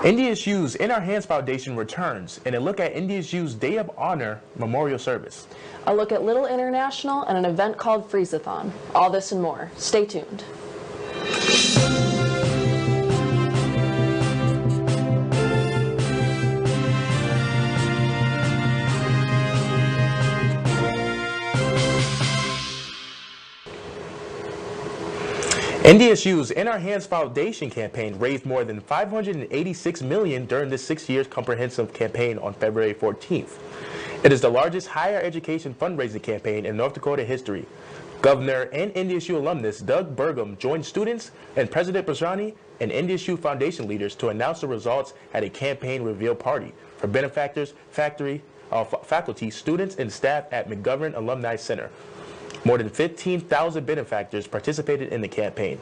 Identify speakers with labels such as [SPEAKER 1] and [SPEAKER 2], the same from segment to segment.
[SPEAKER 1] NDSU's In Our Hands Foundation returns in a look at NDSU's Day of Honor Memorial Service.
[SPEAKER 2] A look at Little International and an event called Freeze-A-Thon. All this and more. Stay tuned.
[SPEAKER 1] NDSU's In Our Hands Foundation campaign raised more than $586 million during this 6-year comprehensive campaign on February 14th. It is the largest higher education fundraising campaign in North Dakota history. Governor and NDSU alumnus Doug Burgum joined students and President Bajani and NDSU Foundation leaders to announce the results at a campaign reveal party for benefactors, faculty, students, and staff at McGovern Alumni Center. More than 15,000 benefactors participated in the campaign,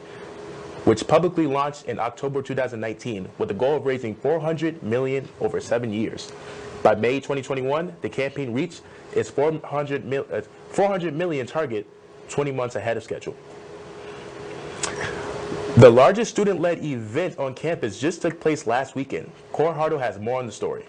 [SPEAKER 1] which publicly launched in October 2019 with the goal of raising $400 million over 7 years. By May 2021, the campaign reached its $400 million target 20 months ahead of schedule. The largest student-led event on campus just took place last weekend. Corey Hartle has more on the story.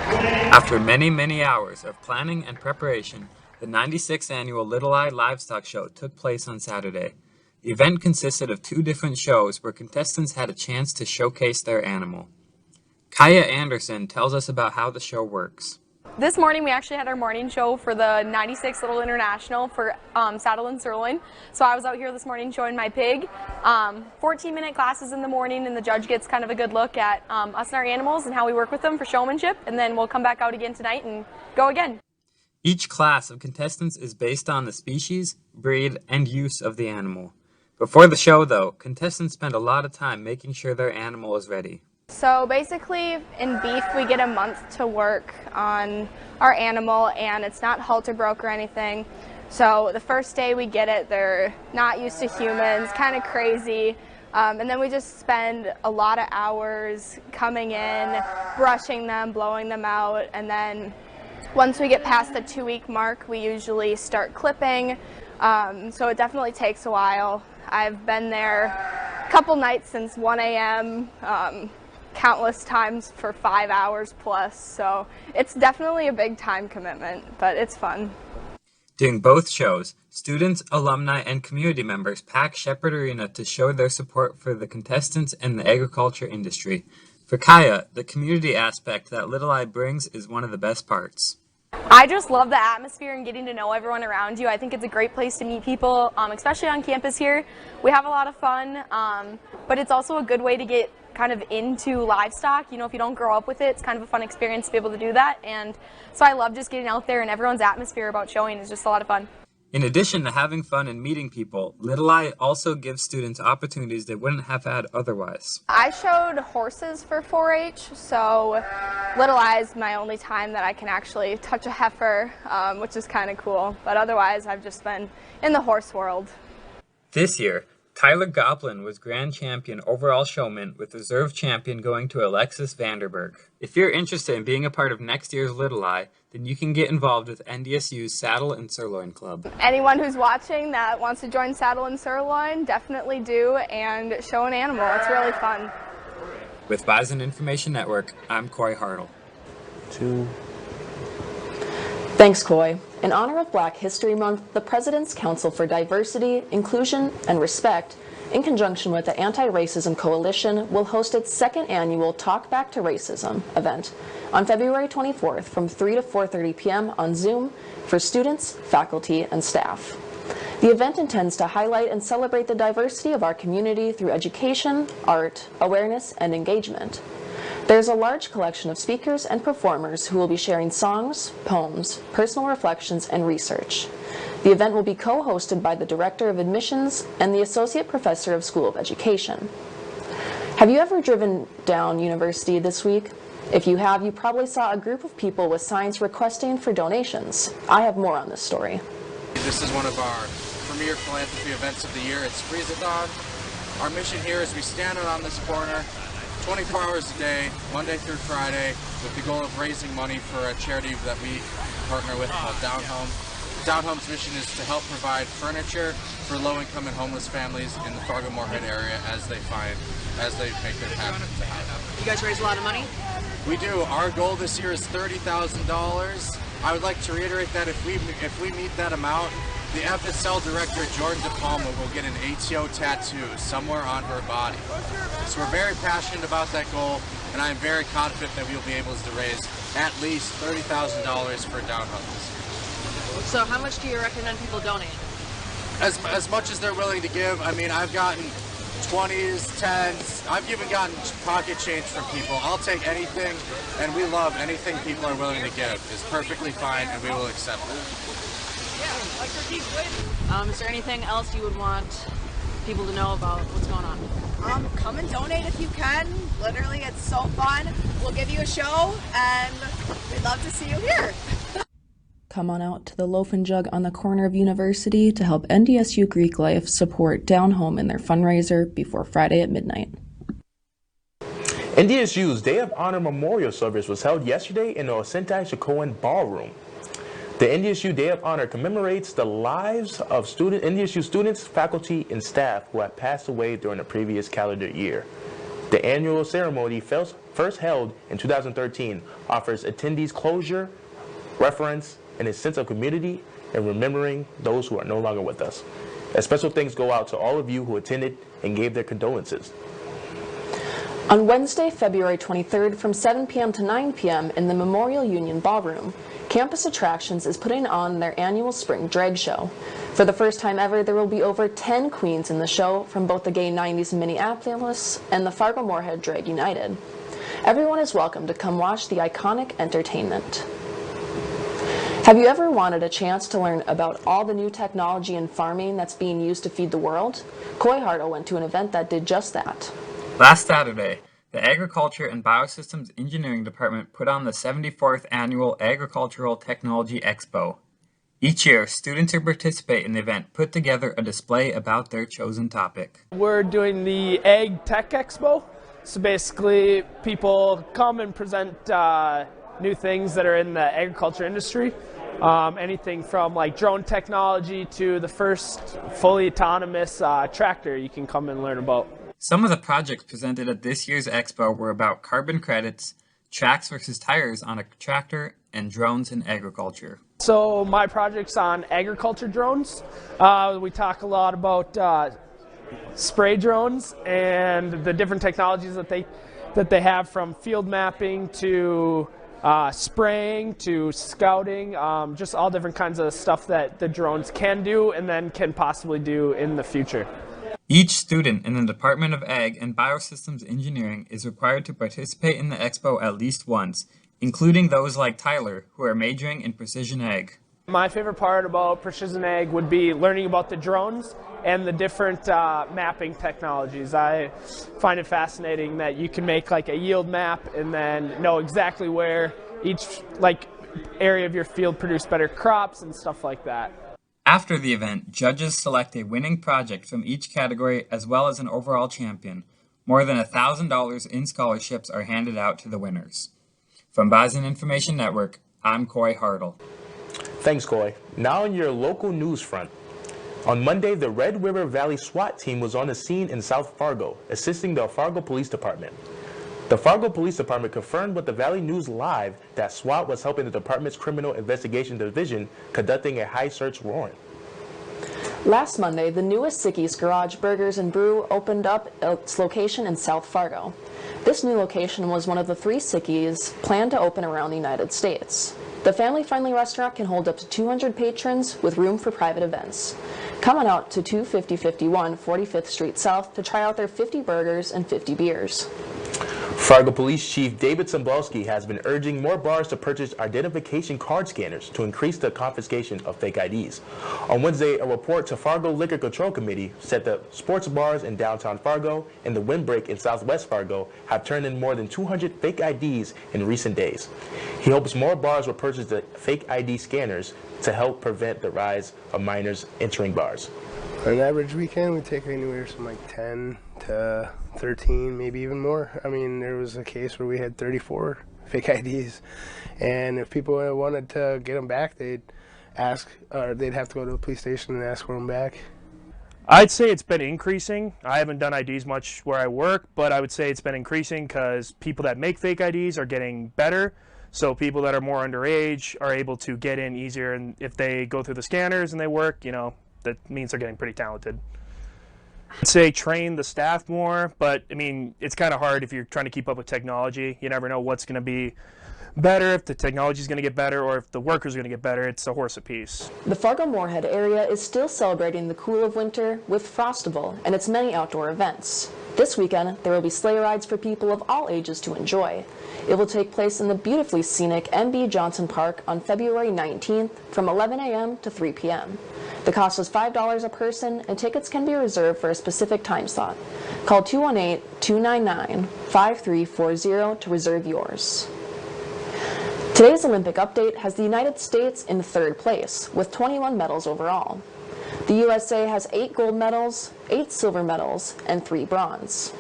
[SPEAKER 3] After many hours of planning and preparation, the 96th annual Little Eye Livestock Show took place on Saturday. The event consisted of 2 different shows where contestants had a chance to showcase their animal. Kaya Anderson tells us about how the show works.
[SPEAKER 4] This morning we actually had our morning show for the 96 Little International for saddle and sirloin. So I was out here this morning showing my pig. 14-minute classes in the morning, and the judge gets kind of a good look at us and our animals and how we work with them for showmanship, and then we'll come back out again tonight and go again.
[SPEAKER 3] Each class of contestants is based on the species, breed, and use of the animal. Before the show, though, contestants spend a lot of time making sure their animal is ready.
[SPEAKER 5] So basically in beef we get a month to work on our animal, and it's not halter broke or anything. So the first day we get it, they're not used to humans, kind of crazy, and then we just spend a lot of hours coming in, brushing them, blowing them out, and then once we get past the 2-week mark we usually start clipping, so it definitely takes a while. I've been there a couple nights since 1 a.m., countless times for 5 hours plus, so it's definitely a big time commitment, but it's fun.
[SPEAKER 3] During both shows, students, alumni, and community members pack Shepherd Arena to show their support for the contestants and the agriculture industry. For Kaya, the community aspect that Little Eye brings is one of the best parts.
[SPEAKER 4] I just love the atmosphere and getting to know everyone around you. I think it's a great place to meet people, especially on campus here. We have a lot of fun, but it's also a good way to get kind of into livestock. You know, if you don't grow up with it, it's kind of a fun experience to be able to do that. And so I love just getting out there, and everyone's atmosphere about showing is just a lot of fun.
[SPEAKER 3] In addition to having fun and meeting people, Little Eye also gives students opportunities they wouldn't have had otherwise.
[SPEAKER 5] I showed horses for 4-H, so Little Eye is my only time that I can actually touch a heifer, which is kind of cool. But otherwise, I've just been in the horse world.
[SPEAKER 3] This year, Tyler Goplin was Grand Champion Overall Showman, with Reserve Champion going to Alexis Vanderberg. If you're interested in being a part of next year's Little Eye, then you can get involved with NDSU's Saddle and Sirloin Club.
[SPEAKER 5] Anyone who's watching that wants to join Saddle and Sirloin, definitely do, and show an animal. It's really fun.
[SPEAKER 3] With Bison Information Network, I'm Corey Hartle.
[SPEAKER 2] Thanks, Coy. In honor of Black History Month, the President's Council for Diversity, Inclusion, and Respect, in conjunction with the Anti-Racism Coalition, will host its 2nd annual Talk Back to Racism event on February 24th from 3 to 4:30 p.m. on Zoom for students, faculty, and staff. The event intends to highlight and celebrate the diversity of our community through education, art, awareness, and engagement. There's a large collection of speakers and performers who will be sharing songs, poems, personal reflections, and research. The event will be co-hosted by the Director of Admissions and the Associate Professor of School of Education. Have you ever driven down University this week? If you have, you probably saw a group of people with signs requesting for donations. I have more on this story.
[SPEAKER 6] This is one of our premier philanthropy events of the year. It's Freeze-A-Thon. Our mission here is we stand on this corner 24 hours a day, Monday through Friday, with the goal of raising money for a charity that we partner with called Down Home. Down Home's mission is to help provide furniture for low-income and homeless families in the Fargo-Moorhead area as they make their path to housing.
[SPEAKER 7] You guys raise a lot of money?
[SPEAKER 6] We do. Our goal this year is $30,000. I would like to reiterate that if we meet that amount, the FSL director, Jordan De Palma, will get an ATO tattoo somewhere on her body. So we're very passionate about that goal, and I'm very confident that we'll be able to raise at least $30,000 for Down Homes.
[SPEAKER 7] So how much do you recommend people donate?
[SPEAKER 6] As much as they're willing to give. I mean, I've gotten 20s, 10s, I've even gotten pocket change from people. I'll take anything, and we love anything people are willing to give. It's perfectly fine, and we will accept it.
[SPEAKER 7] Is there anything else you would want people to know about what's going on?
[SPEAKER 8] Come and donate if you can. Literally, it's so fun. We'll give you a show, and we'd love to see you here.
[SPEAKER 2] Come on out to the Loaf and Jug on the corner of University to help NDSU Greek Life support Down Home in their fundraiser before Friday at midnight.
[SPEAKER 1] NDSU's Day of Honor Memorial Service was held yesterday in the Osentai Shakoan Ballroom. The NDSU Day of Honor commemorates the lives of NDSU students, faculty, and staff who have passed away during the previous calendar year. The annual ceremony, first held in 2013, offers attendees closure, reverence, and a sense of community and remembering those who are no longer with us. A special thanks go out to all of you who attended and gave their condolences.
[SPEAKER 2] On Wednesday, February 23rd from 7 p.m. to 9 p.m. in the Memorial Union Ballroom, Campus Attractions is putting on their annual spring drag show. For the first time ever, there will be over 10 queens in the show from both the Gay 90s in Minneapolis and the Fargo-Moorhead Drag United. Everyone is welcome to come watch the iconic entertainment. Have you ever wanted a chance to learn about all the new technology in farming that's being used to feed the world? Coy Hartle went to an event that did just that.
[SPEAKER 3] Last Saturday, the Agriculture and Biosystems Engineering Department put on the 74th Annual Agricultural Technology Expo. Each year, students who participate in the event put together a display about their chosen topic.
[SPEAKER 9] We're doing the Ag Tech Expo. So basically, people come and present new things that are in the agriculture industry. Anything from like drone technology to the first fully autonomous tractor you can come and learn about.
[SPEAKER 3] Some of the projects presented at this year's expo were about carbon credits, tracks versus tires on a tractor, and drones in agriculture.
[SPEAKER 9] So my project's on agriculture drones. We talk a lot about spray drones and the different technologies that they have, from field mapping to spraying to scouting, just all different kinds of stuff that the drones can do and then can possibly do in the future.
[SPEAKER 3] Each student in the Department of Ag and Biosystems Engineering is required to participate in the expo at least once, including those like Tyler, who are majoring in precision ag.
[SPEAKER 9] My favorite part about precision ag would be learning about the drones and the different mapping technologies. I find it fascinating that you can make like a yield map and then know exactly where each area of your field produced better crops and stuff like that.
[SPEAKER 3] After the event, judges select a winning project from each category as well as an overall champion. More than $1,000 in scholarships are handed out to the winners. From Bison Information Network, I'm Coy Hartle.
[SPEAKER 1] Thanks, Coy. Now on your local news front. On Monday, the Red River Valley SWAT team was on the scene in South Fargo, assisting the Fargo Police Department. The Fargo Police Department confirmed with the Valley News Live that SWAT was helping the department's Criminal Investigation Division conducting a high search warrant.
[SPEAKER 2] Last Monday, the newest Sicky's Garage Burgers and Brew opened up its location in South Fargo. This new location was one of the 3 Sicky's planned to open around the United States. The family-friendly restaurant can hold up to 200 patrons with room for private events. Come on out to 25051 45th Street South to try out their 50 burgers and 50 beers.
[SPEAKER 1] Fargo Police Chief David Somblowski has been urging more bars to purchase identification card scanners to increase the confiscation of fake IDs. On Wednesday, a report to Fargo Liquor Control Committee said that sports bars in downtown Fargo and the Windbreak in southwest Fargo have turned in more than 200 fake IDs in recent days. He hopes more bars will purchase the fake ID scanners to help prevent the rise of minors entering bars.
[SPEAKER 10] On an average weekend, we take anywhere from like 10 to 13, maybe even more. I mean, there was a case where we had 34 fake IDs, and if people wanted to get them back, they'd ask, or they'd have to go to the police station and ask for them back?
[SPEAKER 11] I'd say it's been increasing. I haven't done IDs much where I work, but I would say it's been increasing because people that make fake IDs are getting better. So people that are more underage are able to get in easier, and if they go through the scanners and they work, that means they're getting pretty talented. I'd say train the staff more, but I mean, it's kind of hard if you're trying to keep up with technology. You never know what's going to be better, if the technology is going to get better, or if the workers are going to get better. It's a horse apiece.
[SPEAKER 2] The Fargo-Moorhead area is still celebrating the cool of winter with Frostival and its many outdoor events. This weekend, there will be sleigh rides for people of all ages to enjoy. It will take place in the beautifully scenic M.B. Johnson Park on February 19th from 11 a.m. to 3 p.m. The cost is $5 a person, and tickets can be reserved for a specific time slot. Call 218-299-5340 to reserve yours. Today's Olympic update has the United States in third place, with 21 medals overall. The USA has 8 gold medals, 8 silver medals, and 3 bronze.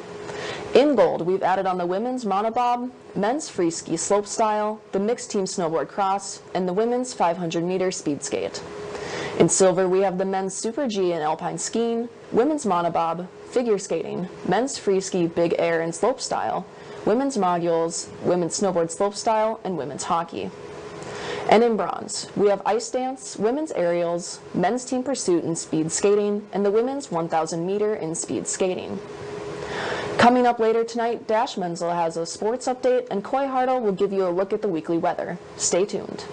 [SPEAKER 2] In gold, we've added on the women's monobob, men's free ski slopestyle, the mixed team snowboard cross, and the women's 500-meter speed skate. In silver, we have the men's Super G and alpine skiing, women's monobob, figure skating, men's free ski big air and slopestyle, women's modules, women's snowboard slopestyle, and women's hockey. And in bronze, we have ice dance, women's aerials, men's team pursuit and speed skating, and the women's 1,000-meter in speed skating. Coming up later tonight, Dash Menzel has a sports update, and Coy Hartle will give you a look at the weekly weather. Stay tuned.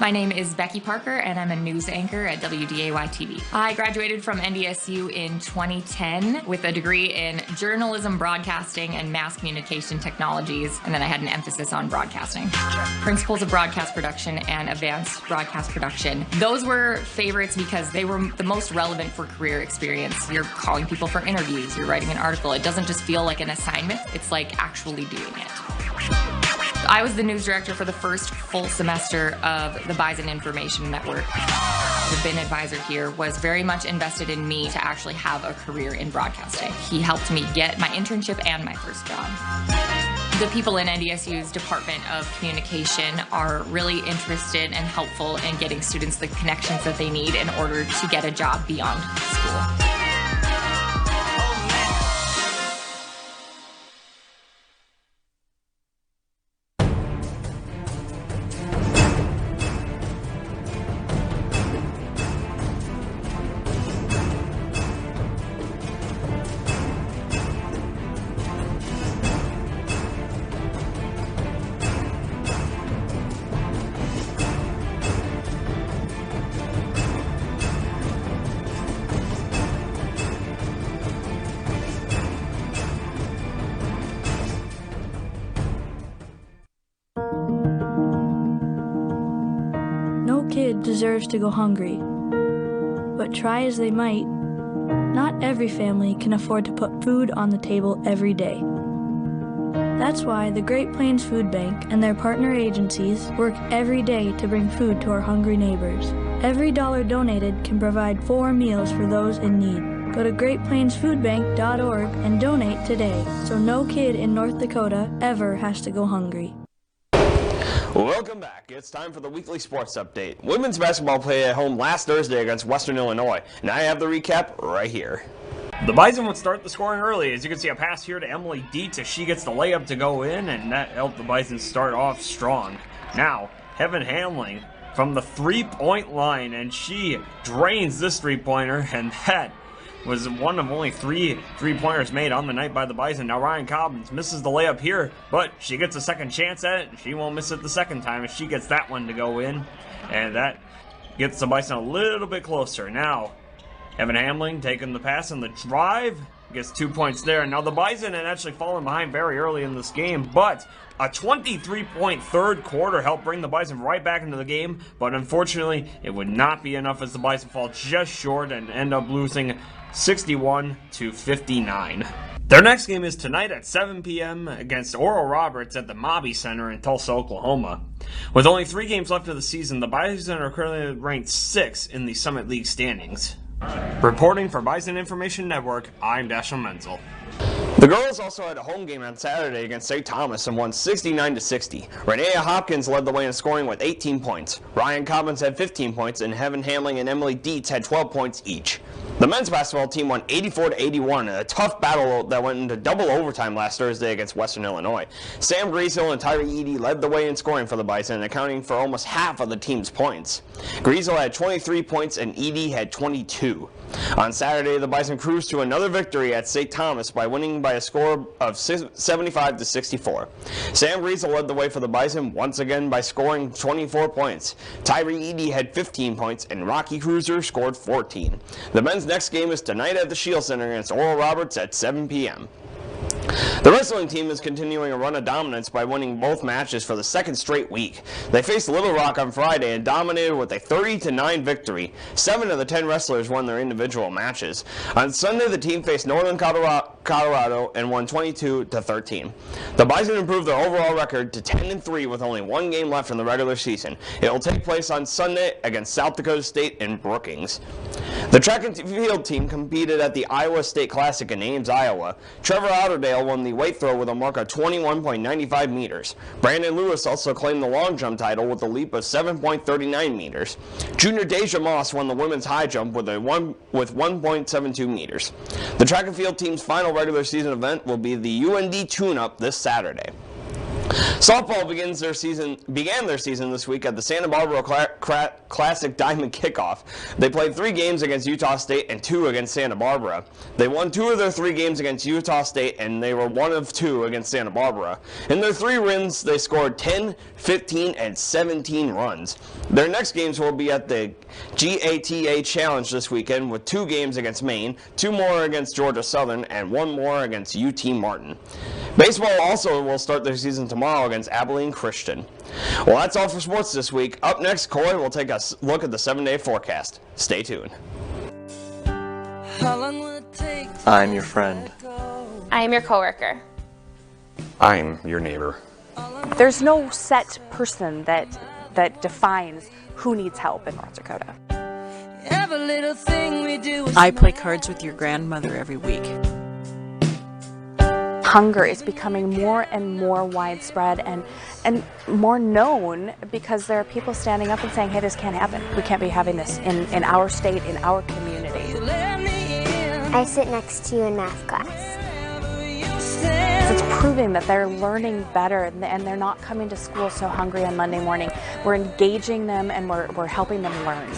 [SPEAKER 12] My name is Becky Parker, and I'm a news anchor at WDAY-TV. I graduated from Ndsu in 2010 with a degree in journalism, broadcasting, and mass communication technologies, and then I had an emphasis on broadcasting. Principles of broadcast production and advanced broadcast production. Those were favorites because they were the most relevant for career experience. You're calling people for interviews, you're writing an article. It doesn't just feel like an assignment, it's like actually doing it. I was the news director for the first full semester of the Bison Information Network. The BIN advisor here was very much invested in me to actually have a career in broadcasting. He helped me get my internship and my first job. The people in NDSU's Department of Communication are really interested and helpful in getting students the connections that they need in order to get a job beyond school.
[SPEAKER 13] Deserves to go hungry. But try as they might, not every family can afford to put food on the table every day. That's why the Great Plains Food Bank and their partner agencies work every day to bring food to our hungry neighbors. Every dollar donated can provide 4 meals for those in need. Go to greatplainsfoodbank.org and donate today, so no kid in North Dakota ever has to go hungry.
[SPEAKER 14] Welcome back. It's time for the weekly sports update. Women's basketball played at home last Thursday against Western Illinois. Now I have the recap right here.
[SPEAKER 15] The Bison would start the scoring early. As you can see, a pass here to Emily Dietz as she gets the layup to go in, and that helped the Bison start off strong. Now, Heaven Hamling from the three-point line, and she drains this three-pointer, and that was one of only 3 three-pointers made on the night by the Bison. Now Ryan Cobbins misses the layup here, but she gets a second chance at it, and she won't miss it the second time as she gets that one to go in, and that gets the Bison a little bit closer. Now, Evan Hamling taking the pass and the drive, gets 2 points there. Now the Bison had actually fallen behind very early in this game, but a 23-point third quarter helped bring the Bison right back into the game, but unfortunately it would not be enough as the Bison fall just short and end up losing 61-59. Their next game is tonight at 7 p.m. against Oral Roberts at the Mobby Center in Tulsa, Oklahoma. With only 3 games left of the season, the Bison are currently ranked 6th in the Summit League standings. Reporting for Bison Information Network, I'm Dashiell Menzel.
[SPEAKER 14] The girls also had a home game on Saturday against St. Thomas and won 69-60. Renea Hopkins led the way in scoring with 18 points. Ryan Cobbins had 15 points, and Heaven Hamling and Emily Dietz had 12 points each. The men's basketball team won 84-81 in a tough battle that went into double overtime last Thursday against Western Illinois. Sam Griesel and Tyree Eady led the way in scoring for the Bison, accounting for almost half of the team's points. Griesel had 23 points and Eady had 22. On Saturday, the Bison cruised to another victory at St. Thomas by winning by a score of 75-64. Sam Griesel led the way for the Bison once again by scoring 24 points. Tyree Eady had 15 points and Rocky Cruiser scored 14. The men's next game is tonight at the Shield Center against Oral Roberts at 7 p.m. The wrestling team is continuing a run of dominance by winning both matches for the second straight week. They faced Little Rock on Friday and dominated with a 30-9 victory. 7 of the 10 wrestlers won their individual matches. On Sunday, the team faced Northern Colorado and won 22-13. The Bison improved their overall record to 10-3 with only one game left in the regular season. It will take place on Sunday against South Dakota State in Brookings. The track and field team competed at the Iowa State Classic in Ames, Iowa. Trevor Otterdale won the weight throw with a mark of 21.95 meters. Brandon Lewis also claimed the long jump title with a leap of 7.39 meters. Junior Deja Moss won the women's high jump with 1.72 meters. The track and field team's final regular season event will be the UND Tune-Up this Saturday. Softball began their season this week at the Santa Barbara Classic Diamond Kickoff. They played 3 games against Utah State and 2 against Santa Barbara. They won 2 of their 3 games against Utah State, and they were 1 of 2 against Santa Barbara. In their 3 wins, they scored 10, 15, and 17 runs. Their next games will be at the GATA Challenge this weekend with 2 games against Maine, 2 more against Georgia Southern, and 1 more against UT Martin. Baseball also will start their season tomorrow against Abilene Christian. Well, that's all for sports this week. Up next, Coy will take a look at the 7-day forecast. Stay tuned.
[SPEAKER 16] I'm your friend.
[SPEAKER 17] I am your coworker.
[SPEAKER 16] I'm your neighbor.
[SPEAKER 18] There's no set person that defines who needs help in North Dakota.
[SPEAKER 19] I play cards with your grandmother every week.
[SPEAKER 18] Hunger is becoming more and more widespread and more known because there are people standing up and saying, hey, this can't happen. We can't be having this in our state, in our community.
[SPEAKER 20] I sit next to you in math class.
[SPEAKER 18] It's proving that they're learning better and they're not coming to school so hungry on Monday morning. We're engaging them and we're helping them learn.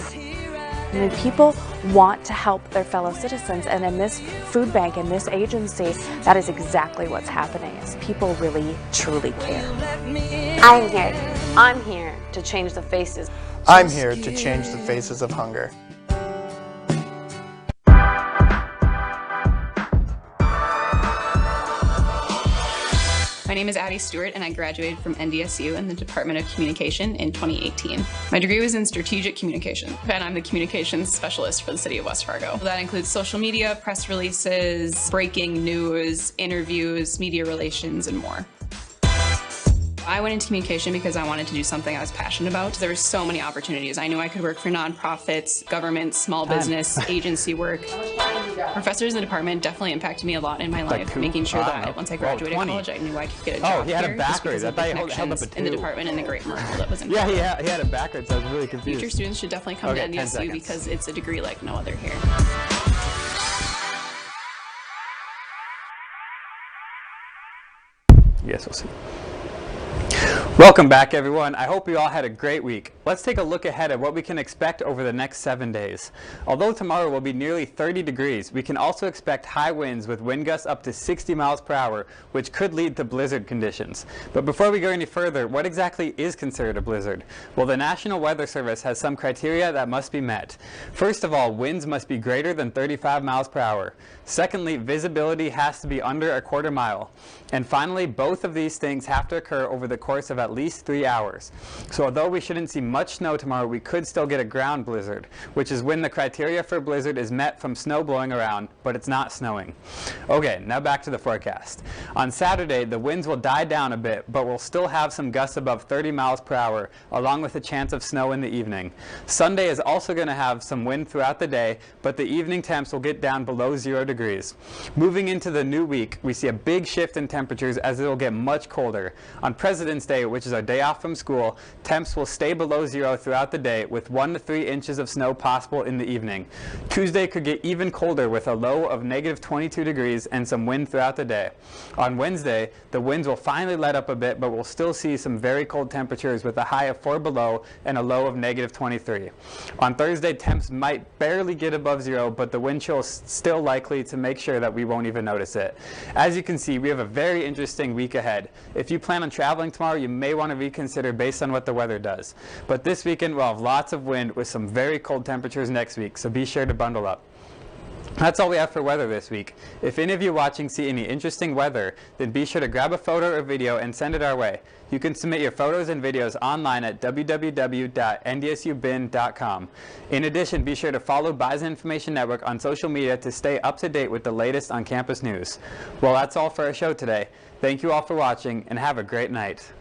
[SPEAKER 18] I mean, people want to help their fellow citizens, and in this food bank, in this agency, that is exactly what's happening, is people really, truly care.
[SPEAKER 20] I'm here.
[SPEAKER 2] I'm here to change the faces.
[SPEAKER 21] I'm here to change the faces of hunger.
[SPEAKER 22] My name is Addie Stewart, and I graduated from NDSU in the Department of Communication in 2018. My degree was in strategic communication, and I'm the communications specialist for the city of West Fargo. That includes social media, press releases, breaking news, interviews, media relations, and more. I went into communication because I wanted to do something I was passionate about. There were so many opportunities. I knew I could work for nonprofits, government, small business, agency work. Professors in the department definitely impacted me a lot in my life, making sure that once I graduated college, I knew I could get a job
[SPEAKER 3] he had
[SPEAKER 22] here,
[SPEAKER 3] it backwards. I thought he held up a
[SPEAKER 22] connections in the
[SPEAKER 3] 2.
[SPEAKER 22] department and the great Merkle that was in
[SPEAKER 3] He had it backwards. I was really confused.
[SPEAKER 22] Future students should definitely come to
[SPEAKER 3] 10
[SPEAKER 22] NDSU
[SPEAKER 3] seconds.
[SPEAKER 22] because it's a degree like no other here.
[SPEAKER 3] Yes, we'll see. Welcome back, everyone. I hope you all had a great week. Let's take a look ahead at what we can expect over the next 7 days. Although tomorrow will be nearly 30 degrees, we can also expect high winds with wind gusts up to 60 miles per hour, which could lead to blizzard conditions. But before we go any further, what exactly is considered a blizzard? Well, the National Weather Service has some criteria that must be met. First of all, winds must be greater than 35 miles per hour. Secondly, visibility has to be under a quarter mile. And finally, both of these things have to occur over the course of
[SPEAKER 4] of at least 3 hours. So although we shouldn't see much snow tomorrow, we could still get a ground blizzard, which is when the criteria for a blizzard is met from snow blowing around, but it's not snowing. Okay, now back to the forecast. On Saturday, the winds will die down a bit, but we'll still have some gusts above 30 miles per hour, along with a chance of snow in the evening. Sunday is also going to have some wind throughout the day, but the evening temps will get down below 0 degrees. Moving into the new week, we see a big shift in temperatures as it will get much colder. On President's Day, which is our day off from school, temps will stay below 0 throughout the day, with 1 to 3 inches of snow possible in the evening. Tuesday could get even colder with a low of negative 22 degrees and some wind throughout the day. On Wednesday, the winds will finally let up a bit, but we'll still see some very cold temperatures with a high of 4 below and a low of negative 23. On Thursday, temps might barely get above 0, but the wind chill is still likely to make sure that we won't even notice it. As you can see, we have a very interesting week ahead. If you plan on traveling tomorrow, you may want to reconsider based on what the weather does. But this weekend we'll have lots of wind with some very cold temperatures next week, so be sure to bundle up. That's all we have for weather this week. If any of you watching see any interesting weather, then be sure to grab a photo or video and send it our way. You can submit your photos and videos online at www.ndsubin.com. In addition, be sure to follow Bison Information Network on social media to stay up to date with the latest on campus news. Well, that's all for our show today. Thank you all for watching, and have a great night.